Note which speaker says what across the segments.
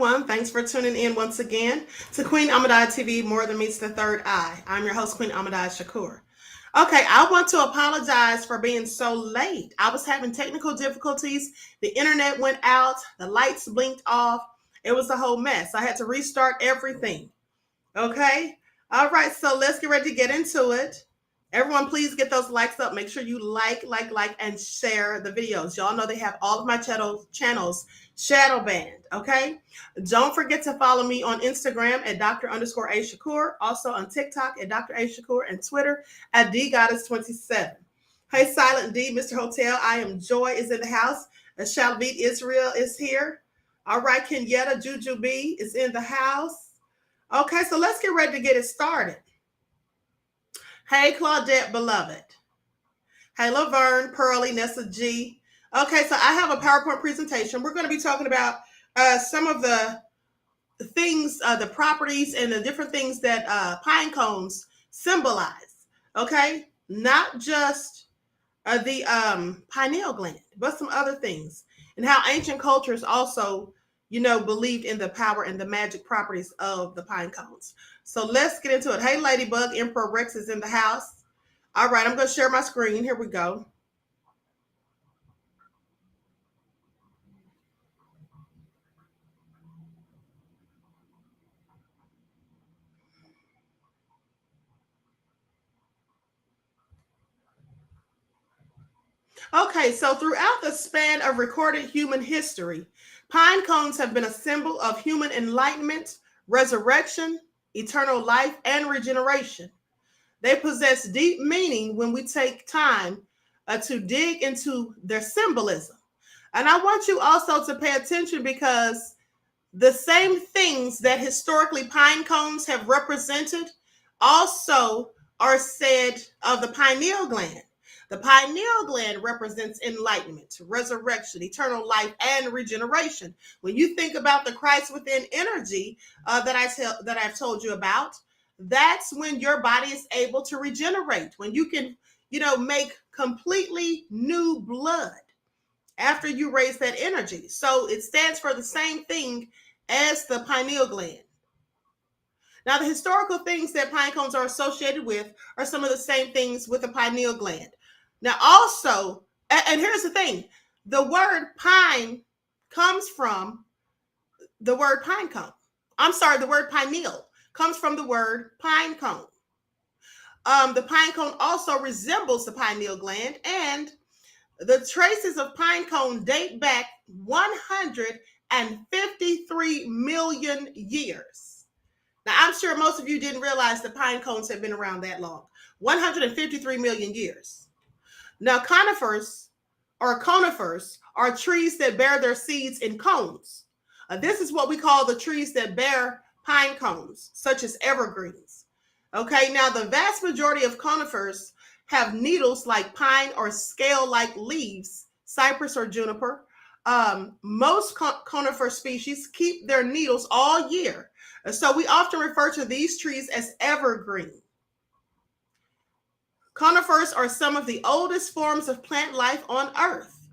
Speaker 1: everyone. Thanks for tuning in once again to Queen Ahmadiyyah TV, More Than Meets the Third Eye. I'm your host, Queen Ahmadiyyah Okay, I want to apologize for being so late. I was having technical difficulties. The internet went out. The lights blinked off. It was a whole mess. I had to restart everything. Okay? All right, so let's get ready to get into it. Everyone, please get those likes up. Make sure you like, and share the videos. Y'all know they have all of my channels shadow banned, okay? Don't forget to follow me on Instagram at Dr._A_Shakur, also on TikTok at Dr. A Shakur, and Twitter at DGoddess27. Hey, Silent D, Mr. Hotel, I am Joy is in the house. Shalvit Israel is here. All right, Kenyetta Juju B is in the house. Okay, so let's get ready to get it started. Hey, Claudette, beloved. Hey, Laverne, Pearly, Nessa G. Okay, so I have a PowerPoint presentation. We're going to be talking about some of the things, the properties and the different things that pine cones symbolize. Okay, not just the pineal gland, but some other things, and how ancient cultures also, believed in the power and the magic properties of the pine cones. So let's get into it. Hey, Ladybug, Emperor Rex is in the house. All right, I'm going to share my screen. Here we go. Okay, so throughout the span of recorded human history, pine cones have been a symbol of human enlightenment, resurrection, eternal life, and regeneration. They possess deep meaning when we take time to dig into their symbolism. And I want you also to pay attention because the same things that historically pine cones have represented also are said of the pineal gland. The pineal gland represents enlightenment, resurrection, eternal life, and regeneration. When you think about the Christ within energy that I've told you about, that's when your body is able to regenerate. When you can, make completely new blood after you raise that energy. So it stands for the same thing as the pineal gland. Now, the historical things that pine cones are associated with are some of the same things with the pineal gland. Now, also, and here's the thing, the word pine comes from the word pine cone. I'm sorry, the word pineal comes from the word pine cone. The pine cone also resembles the pineal gland, and the traces of pine cone date back 153 million years. Now, I'm sure most of you didn't realize that pine cones have been around that long. 153 million years. Now, conifers are trees that bear their seeds in cones. This is what we call the trees that bear pine cones, such as evergreens. Okay, now the vast majority of conifers have needles like pine or scale-like leaves, cypress or juniper. Most conifer species keep their needles all year. So we often refer to these trees as evergreen. Conifers are some of the oldest forms of plant life on Earth.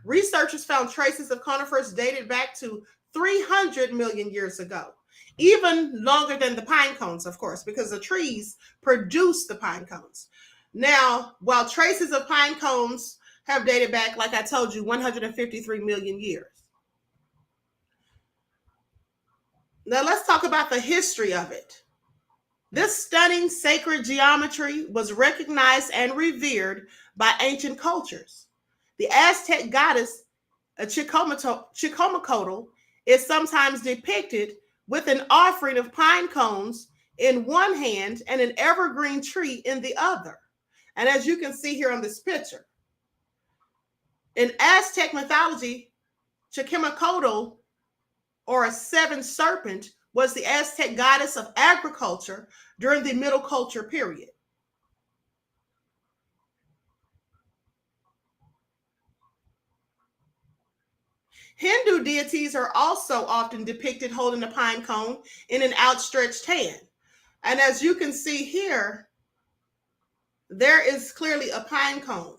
Speaker 1: Researchers found traces of conifers dated back to 300 million years ago, even longer than the pine cones, of course, because the trees produce the pine cones. Now, while traces of pine cones have dated back, like I told you, 153 million years. Now, let's talk about the history of it. This stunning sacred geometry was recognized and revered by ancient cultures. The Aztec goddess Chicomacotl is sometimes depicted with an offering of pine cones in one hand and an evergreen tree in the other. And as you can see here on this picture, in Aztec mythology, Chicomacotl, or a seven serpent, was the Aztec goddess of agriculture during the Middle Culture period. Hindu deities are also often depicted holding a pine cone in an outstretched hand. And as you can see here, there is clearly a pine cone.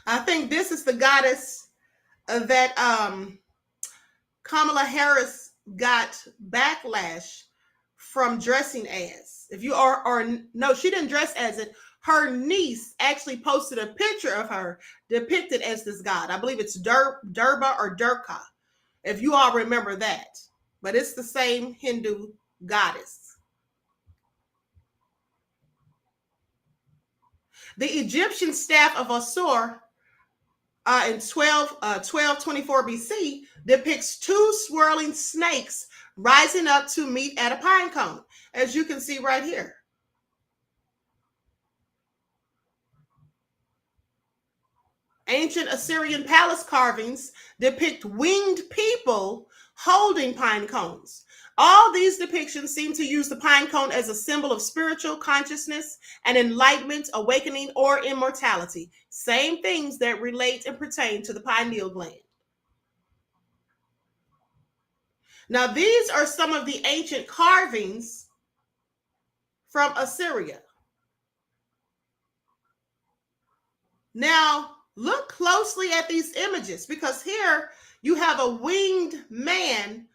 Speaker 1: I think this is the goddess that Kamala Harris got backlash from dressing as. If you are, or no, she didn't dress as it. Her niece actually posted a picture of her depicted as this god. I believe it's Durba or Durka, if you all remember that. But it's the same Hindu goddess. The Egyptian staff of Assur in 1224 BC depicts two swirling snakes rising up to meet at a pine cone, as you can see right here. Ancient Assyrian palace carvings depict winged people holding pine cones. All these depictions seem to use the pine cone as a symbol of spiritual consciousness and enlightenment, awakening, or immortality. Same things that relate and pertain to the pineal gland. Now, these are some of the ancient carvings from Assyria. Now, look closely at these images, because here you have a winged man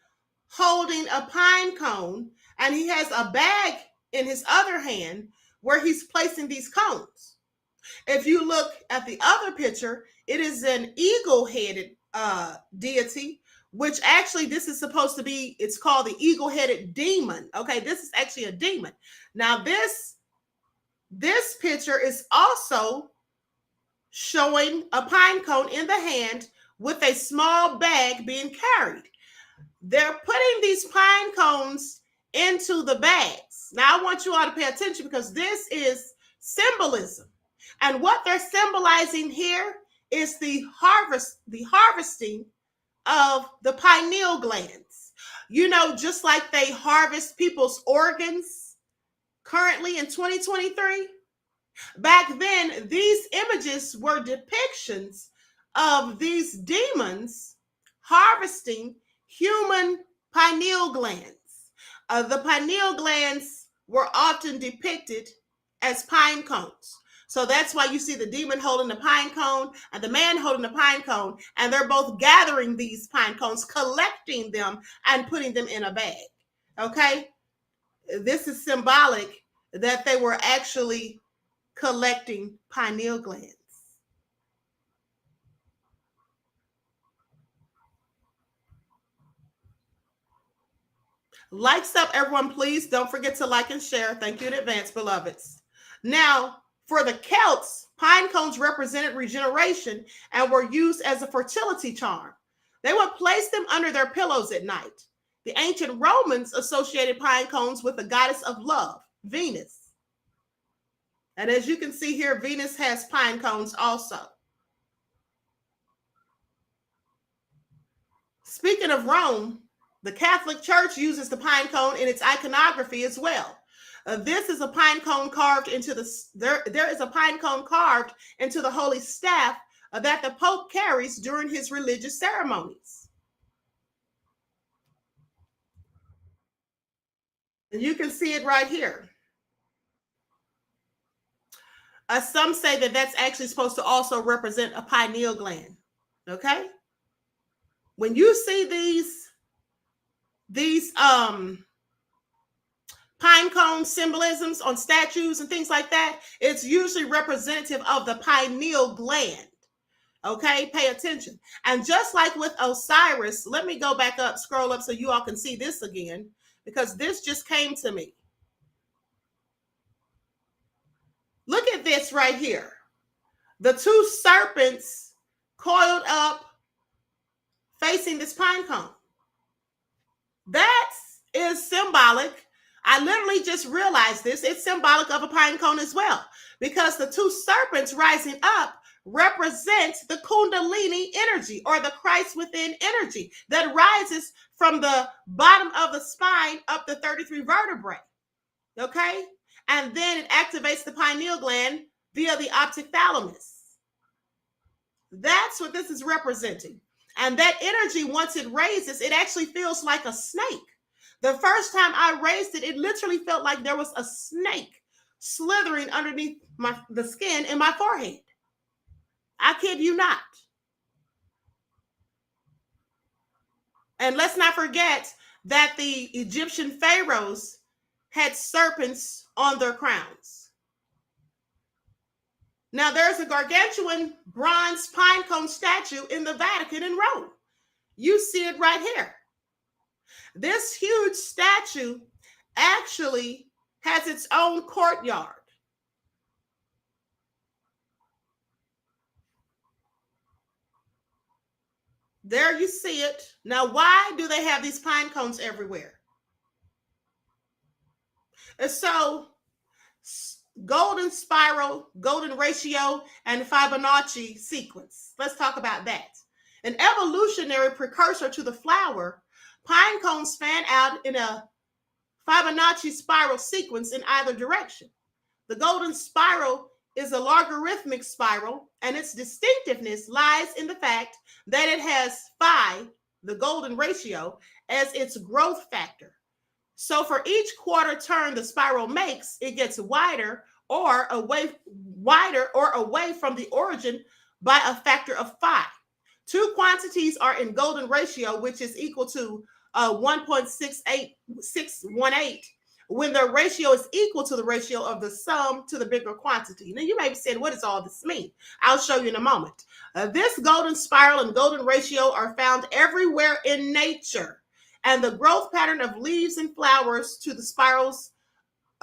Speaker 1: holding a pine cone, and he has a bag in his other hand where he's placing these cones. If you look at the other picture, it is an eagle-headed deity, which actually this is supposed to be, it's called the eagle-headed demon. Okay, this is actually a demon. Now this picture is also showing a pine cone in the hand with a small bag being carried. They're putting these pine cones into the bags. Now I want you all to pay attention, because this is symbolism. And what they're symbolizing here is the harvesting of the pineal glands. You know, just like they harvest people's organs currently in 2023, back then, these images were depictions of these demons harvesting human pineal glands. The pineal glands were often depicted as pine cones. So that's why you see the demon holding the pine cone and the man holding the pine cone, and they're both gathering these pine cones, collecting them, and putting them in a bag. Okay? This is symbolic that they were actually collecting pineal glands. Likes up, everyone, please. Don't forget to like and share. Thank you in advance, beloveds. Now, for the Celts, pine cones represented regeneration and were used as a fertility charm. They would place them under their pillows at night. The ancient Romans associated pine cones with the goddess of love, Venus. And as you can see here, Venus has pine cones also. Speaking of Rome, the Catholic Church uses the pine cone in its iconography as well. This is a pine cone carved into there is a pine cone carved into the holy staff that the Pope carries during his religious ceremonies. And you can see it right here. Some say that that's actually supposed to also represent a pineal gland. Okay? When you see these pine cone symbolisms on statues and things like that, it's usually representative of the pineal gland. Okay, pay attention. And just like with Osiris, let me go back up, scroll up so you all can see this again, because this just came to me. Look at this right here. The two serpents coiled up facing this pine cone. That is symbolic. I literally just realized this. It's symbolic of a pine cone as well, because the two serpents rising up represent the Kundalini energy, or the Christ within energy that rises from the bottom of the spine up the 33 vertebrae. Okay? And then it activates the pineal gland via the optic thalamus. That's what this is representing. And that energy, once it raises, it actually feels like a snake. The first time I raised it, it literally felt like there was a snake slithering underneath the skin in my forehead. I kid you not. And let's not forget that the Egyptian pharaohs had serpents on their crowns. Now, there's a gargantuan bronze pine cone statue in the Vatican in Rome. You see it right here. This huge statue actually has its own courtyard. There you see it. Now, why do they have these pine cones everywhere? And so, golden spiral, golden ratio, and Fibonacci sequence. Let's talk about that. An evolutionary precursor to the flower, pine cones fan out in a Fibonacci spiral sequence in either direction. The golden spiral is a logarithmic spiral, and its distinctiveness lies in the fact that it has phi, the golden ratio, as its growth factor. So for each quarter turn the spiral makes, it gets wider or away from the origin by a factor of phi. Two quantities are in golden ratio, which is equal to 1.68618, when the ratio is equal to the ratio of the sum to the bigger quantity. Now, you may be saying, what does all this mean? I'll show you in a moment. This golden spiral and golden ratio are found everywhere in nature, and the growth pattern of leaves and flowers to the spirals,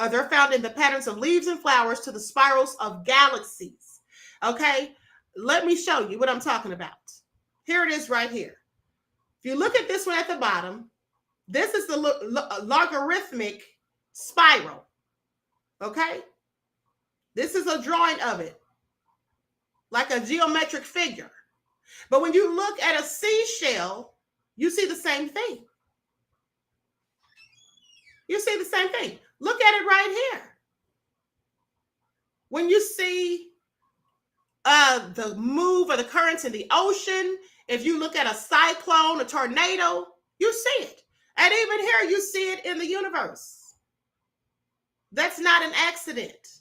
Speaker 1: they're found in the patterns of leaves and flowers to the spirals of galaxies. Okay, let me show you what I'm talking about. Here it is right here. If you look at this one at the bottom, this is the logarithmic spiral. Okay, this is a drawing of it, like a geometric figure. But when you look at a seashell, you see the same thing. You see the same thing. Look at it right here. When you see the move of the currents in the ocean, if you look at a cyclone, a tornado, you see it. And even here, you see it in the universe. That's not an accident.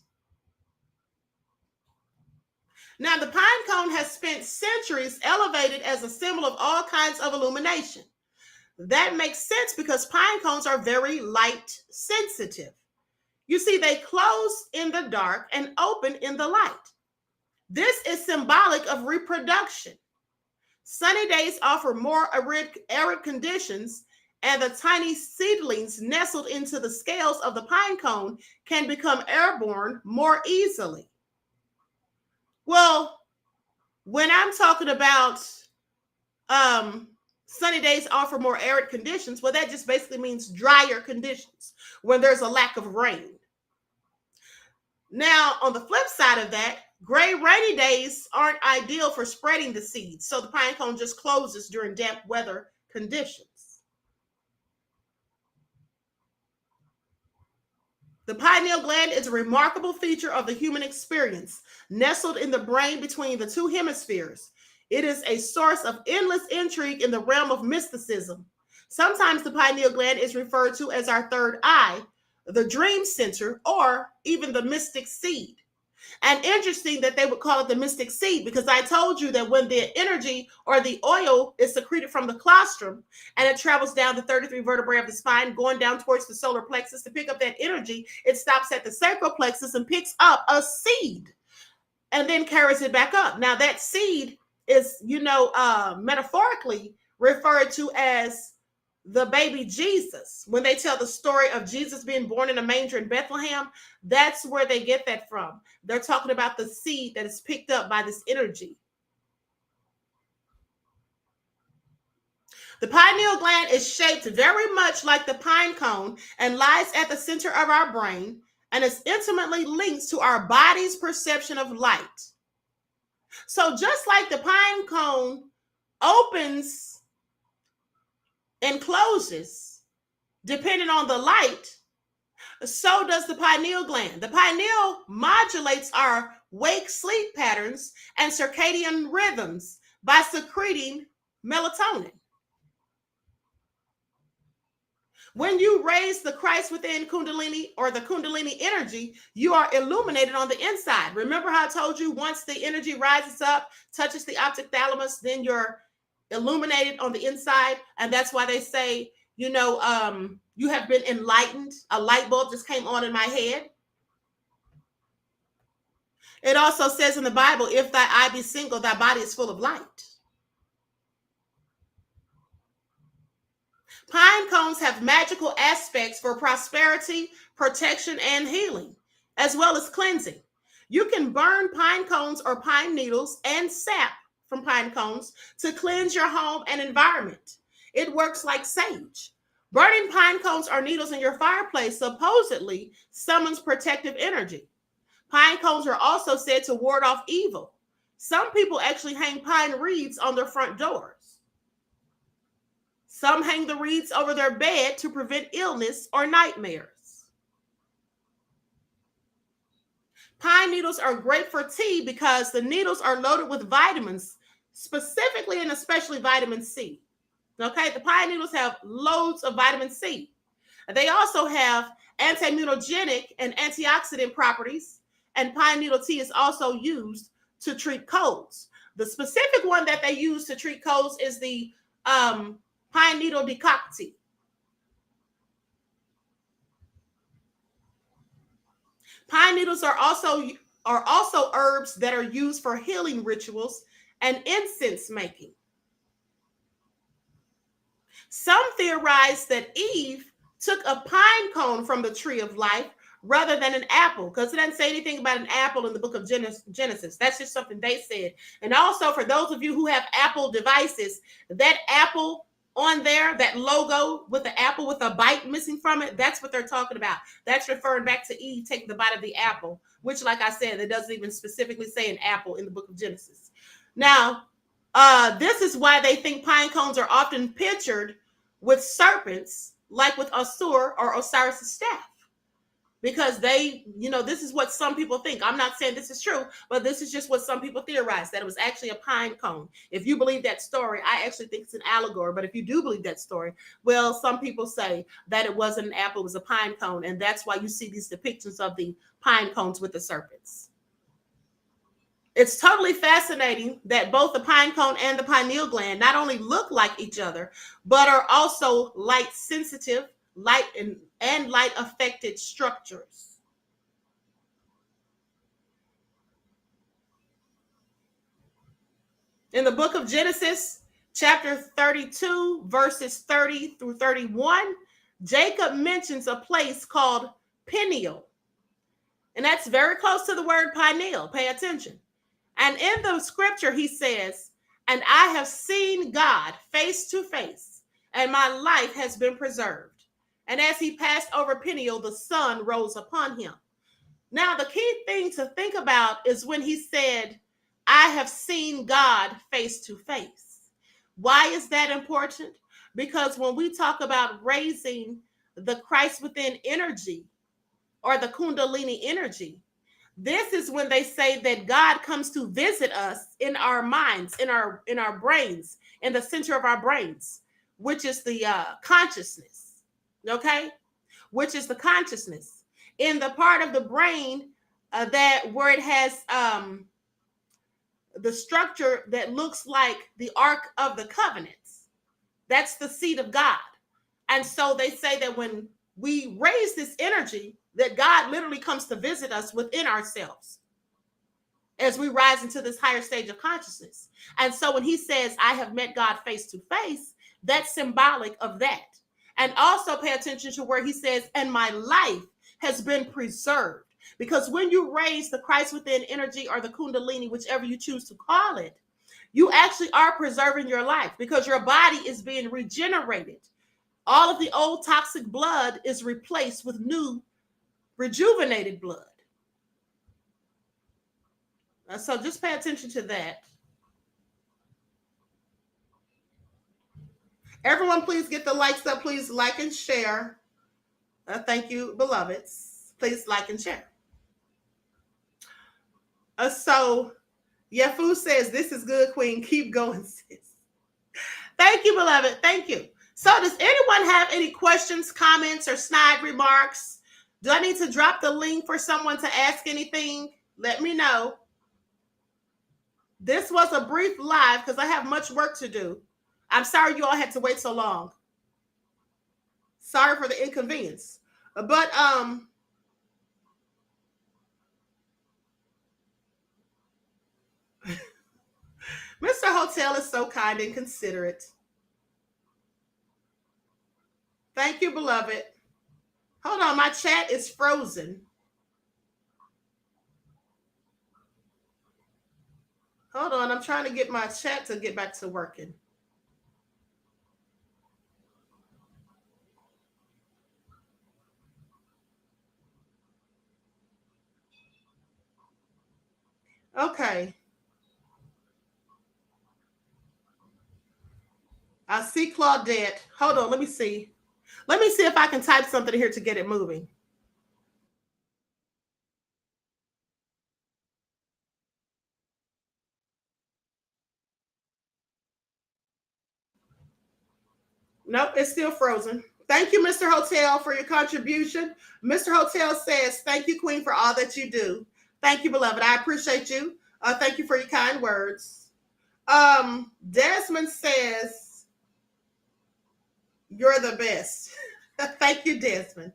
Speaker 1: Now, the pine cone has spent centuries elevated as a symbol of all kinds of illumination. That makes sense because pine cones are very light sensitive. You see, they close in the dark and open in the light. This is symbolic of reproduction. Sunny days offer more arid conditions, and the tiny seedlings nestled into the scales of the pine cone can become airborne more easily. Well, when I'm talking about sunny days offer more arid conditions, well, that just basically means drier conditions when there's a lack of rain. Now, on the flip side of that, gray, rainy days aren't ideal for spreading the seeds, so the pine cone just closes during damp weather conditions. The pineal gland is a remarkable feature of the human experience, nestled in the brain between the two hemispheres. It is a source of endless intrigue in the realm of mysticism. Sometimes the pineal gland is referred to as our third eye, the dream center, or even the mystic seed. And interesting that they would call it the mystic seed, because I told you that when the energy or the oil is secreted from the colostrum and it travels down the 33 vertebrae of the spine, going down towards the solar plexus to pick up that energy, it stops at the sacral plexus and picks up a seed and then carries it back up. Now, that seed is, metaphorically referred to as the baby Jesus. When they tell the story of Jesus being born in a manger in Bethlehem, that's where they get that from. They're talking about the seed that is picked up by this energy. The pineal gland is shaped very much like the pine cone and lies at the center of our brain and is intimately linked to our body's perception of light. So just like the pine cone opens and closes depending on the light, so does the pineal gland. The pineal modulates our wake-sleep patterns and circadian rhythms by secreting melatonin. When you raise the Christ within Kundalini or the Kundalini energy, you are illuminated on the inside. Remember how I told you once the energy rises up, touches the optic thalamus, then you're illuminated on the inside. And that's why they say, you have been enlightened. A light bulb just came on in my head. It also says in the Bible, if thy eye be single, thy body is full of light. Pine cones have magical aspects for prosperity, protection, and healing, as well as cleansing. You can burn pine cones or pine needles and sap from pine cones to cleanse your home and environment. It works like sage. Burning pine cones or needles in your fireplace supposedly summons protective energy. Pine cones are also said to ward off evil. Some people actually hang pine reeds on their front doors. Some hang the reeds over their bed to prevent illness or nightmares. Pine needles are great for tea because the needles are loaded with vitamins, specifically and especially vitamin C. Okay, the pine needles have loads of vitamin C. They also have anti-immunogenic and antioxidant properties, and pine needle tea is also used to treat colds. The specific one that they use to treat colds is the pine needle decoct. Pine needles are also herbs that are used for healing rituals and incense making. Some theorize that Eve took a pine cone from the tree of life rather than an apple, because it doesn't say anything about an apple in the book of Genesis. That's just something they said. And also, for those of you who have Apple devices, that apple on there, that logo with the apple with a bite missing from it, that's what they're talking about. That's referring back to Eve taking the bite of the apple, which, like I said, it doesn't even specifically say an apple in the book of Genesis. Now, this is why they think pine cones are often pictured with serpents, like with Asur or Osiris' staff. Because this is what some people think. I'm not saying this is true, but this is just what some people theorize, that it was actually a pine cone. If you believe that story, I actually think it's an allegory. But if you do believe that story, well, some people say that it wasn't an apple, it was a pine cone. And that's why you see these depictions of the pine cones with the serpents. It's totally fascinating that both the pine cone and the pineal gland not only look like each other, but are also light sensitive, light and light affected structures. In the book of Genesis, chapter 32, verses 30 through 31, Jacob mentions a place called Pineal. And that's very close to the word pineal. Pay attention. And in the scripture, he says, and I have seen God face to face, and my life has been preserved. And as he passed over Pineal, the sun rose upon him. Now, the key thing to think about is when he said, I have seen God face to face. Why is that important? Because when we talk about raising the Christ within energy or the Kundalini energy, this is when they say that God comes to visit us in our minds, in our brains, in the center of our brains, which is the consciousness. Okay, which is the consciousness in the part of the brain that where it has the structure that looks like the Ark of the Covenants. That's the seat of God. And so they say that when we raise this energy, that God literally comes to visit us within ourselves as we rise into this higher stage of consciousness. And so when he says, I have met God face to face, that's symbolic of that. And also pay attention to where he says, and my life has been preserved. Because when you raise the Christ within energy or the Kundalini, whichever you choose to call it, you actually are preserving your life because your body is being regenerated. All of the old toxic blood is replaced with new rejuvenated blood. So just pay attention to that. Everyone, please get the likes up. Please like and share. Thank you, beloveds. Please like and share. So Yafu says, this is good, Queen. Keep going, sis. Thank you, beloved. Thank you. So does anyone have any questions, comments, or snide remarks? Do I need to drop the link for someone to ask anything? Let me know. This was a brief live because I have much work to do. I'm sorry you all had to wait so long. Sorry for the inconvenience. But Mr. Hotel is so kind and considerate. Thank you, beloved. Hold on, my chat is frozen. Hold on, I'm trying to get my chat to get back to working. Okay. I see Claudette. Hold on, let me see. Let me see if I can type something here to get it moving. Nope, it's still frozen. Thank you, Mr. Hotel, for your contribution. Mr. Hotel says, thank you, Queen, for all that you do. Thank you, beloved. I appreciate you. Thank you for your kind words. Desmond says, you're the best. Thank you, Desmond,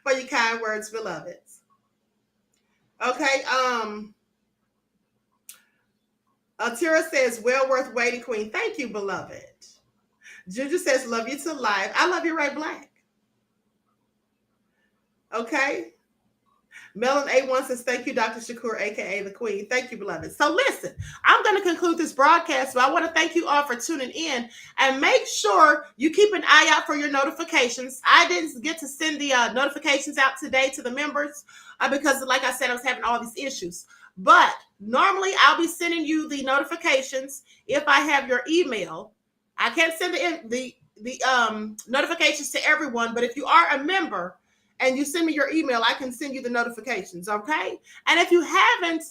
Speaker 1: for your kind words, beloved. Okay. Atira says, well worth waiting, Queen. Thank you, beloved. Juju says, love you to life. I love you, Ray Black. Okay. Melon A1 says, thank you, Dr. Shakur, aka the Queen. Thank you, beloved. So listen, I'm going to conclude this broadcast, but I want to thank you all for tuning in and make sure you keep an eye out for your notifications. I didn't get to send the notifications out today to the members because, like I said, I was having all these issues. But normally I'll be sending you the notifications if I have your email. I can't send the notifications to everyone, but if you are a member and you send me your email, I can send you the notifications, okay? And if you haven't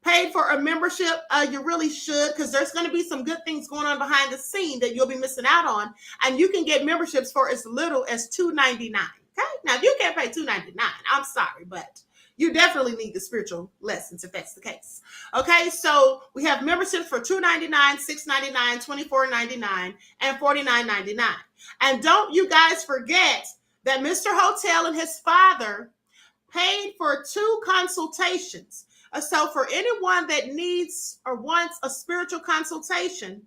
Speaker 1: paid for a membership, you really should, because there's going to be some good things going on behind the scene that you'll be missing out on, and you can get memberships for as little as $2.99, okay? Now, if you can't pay $2.99, I'm sorry, but you definitely need the spiritual lessons if that's the case. Okay, so we have memberships for $2.99, $6.99, $24.99, and $49.99. And don't you guys forget that Mr. Hotel and his father paid for 2 consultations. So for anyone that needs or wants a spiritual consultation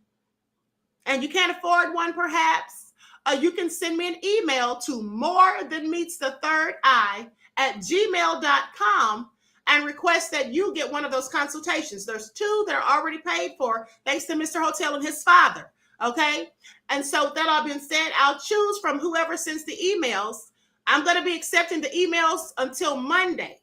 Speaker 1: and you can't afford one perhaps, you can send me an email to morethanmeetsthethirdeye@gmail.com and request that you get one of those consultations. There's 2 that are already paid for thanks to Mr. Hotel and his father. Okay. And so that all being said, I'll choose from whoever sends the emails. I'm going to be accepting the emails until Monday.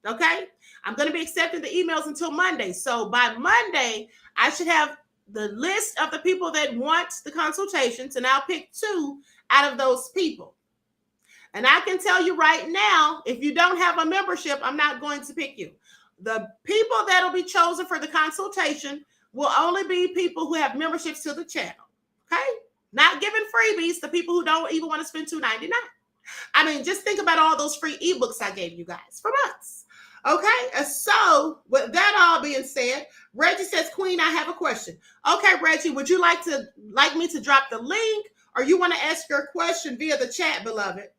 Speaker 1: Okay. I'm going to be accepting the emails until Monday. So by Monday, I should have the list of the people that want the consultations, and I'll pick 2 out of those people. And I can tell you right now, if you don't have a membership, I'm not going to pick you. The people that'll be chosen for the consultation will only be people who have memberships to the channel. Okay? Not giving freebies to people who don't even want to spend $2.99. I mean, just think about all those free ebooks I gave you guys for months. Okay? And so, with that all being said, Reggie says, Queen, I have a question. Okay, Reggie, would you like me to drop the link, or you want to ask your question via the chat, beloved?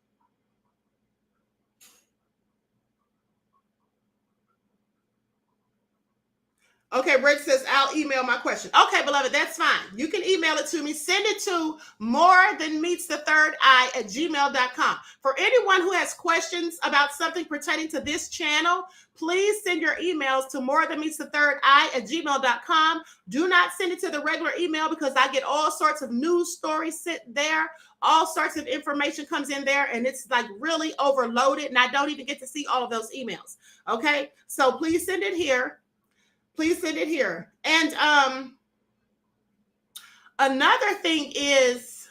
Speaker 1: Okay, Rich says, I'll email my question. Okay, beloved, that's fine. You can email it to me. Send it to morethanmeetsthethirdeye@gmail.com. For anyone who has questions about something pertaining to this channel, please send your emails to morethanmeetsthethirdeye@gmail.com. Do not send it to the regular email because I get all sorts of news stories sent there. All sorts of information comes in there, and it's like really overloaded, and I don't even get to see all of those emails. Okay, so please send it here. Please send it here. And another thing is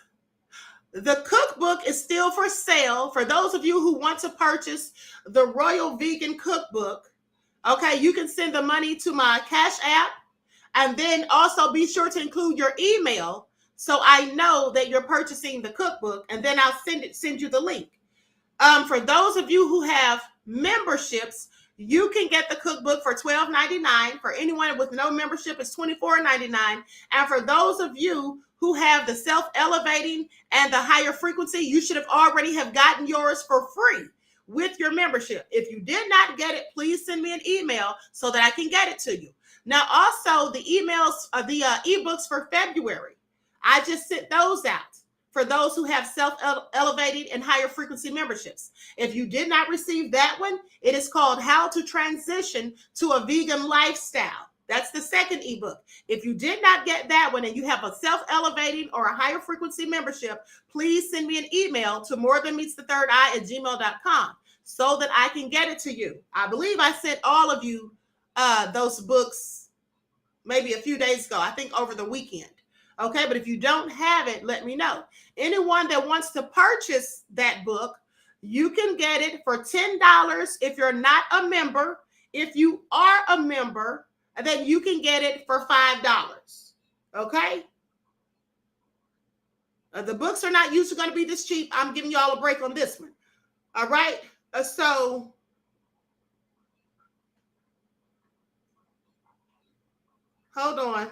Speaker 1: the cookbook is still for sale. For those of you who want to purchase the Royal Vegan Cookbook, okay, you can send the money to my Cash App, and then also be sure to include your email so I know that you're purchasing the cookbook, and then I'll send you the link. For those of you who have memberships, you can get the cookbook for $12.99. For anyone with no membership, it's $24.99. And for those of you who have the self-elevating and the higher frequency, you should have already have gotten yours for free with your membership. If you did not get it, please send me an email so that I can get it to you. Now, also the emails, the ebooks for February, I just sent those out for those who have self-elevating and higher frequency memberships. If you did not receive that one, it is called How to Transition to a Vegan Lifestyle. That's the second ebook. If you did not get that one and you have a self-elevating or a higher frequency membership, please send me an email to morethanmeetsthethirdeye@gmail.com so that I can get it to you. I believe I sent all of you those books maybe a few days ago, I think over the weekend. Okay, but if you don't have it, let me know. Anyone that wants to purchase that book, you can get it for $10 if you're not a member. If you are a member, then you can get it for $5. Okay? The books are not usually going to be this cheap. I'm giving you all a break on this one. All right? So hold on.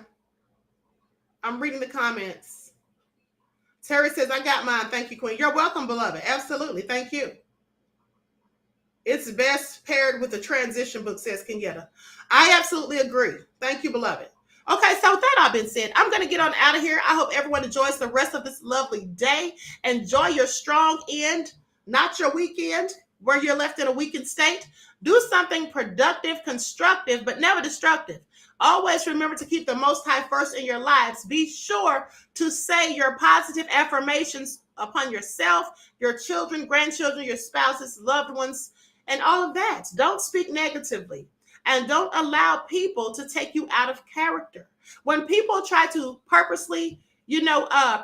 Speaker 1: I'm reading the comments. Terry says, I got mine. Thank you, Queen. You're welcome, beloved. Absolutely. Thank you. It's best paired with the transition book, says Kenyatta. I absolutely agree. Thank you, beloved. Okay, so with that all been said, I'm going to get on out of here. I hope everyone enjoys the rest of this lovely day. Enjoy your strong end, not your weekend, where you're left in a weakened state. Do something productive, constructive, but never destructive. Always remember to keep the Most High first in your lives. Be sure to say your positive affirmations upon yourself, your children, grandchildren, your spouses, loved ones, and all of that. Don't speak negatively. And don't allow people to take you out of character. When people try to purposely,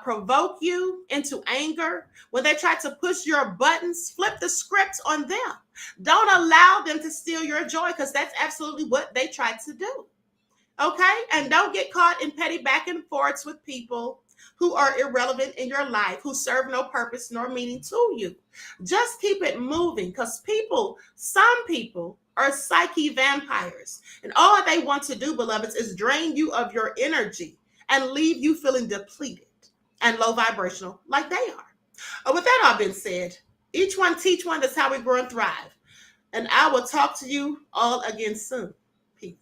Speaker 1: provoke you into anger, when they try to push your buttons, flip the script on them. Don't allow them to steal your joy, because that's absolutely what they tried to do. Okay? And don't get caught in petty back and forths with people who are irrelevant in your life, who serve no purpose nor meaning to you. Just keep it moving, because some people are psyche vampires. And all they want to do, beloveds, is drain you of your energy and leave you feeling depleted and low vibrational like they are. With that all been said, each one teach one. That's how we grow and thrive. And I will talk to you all again soon. Peace.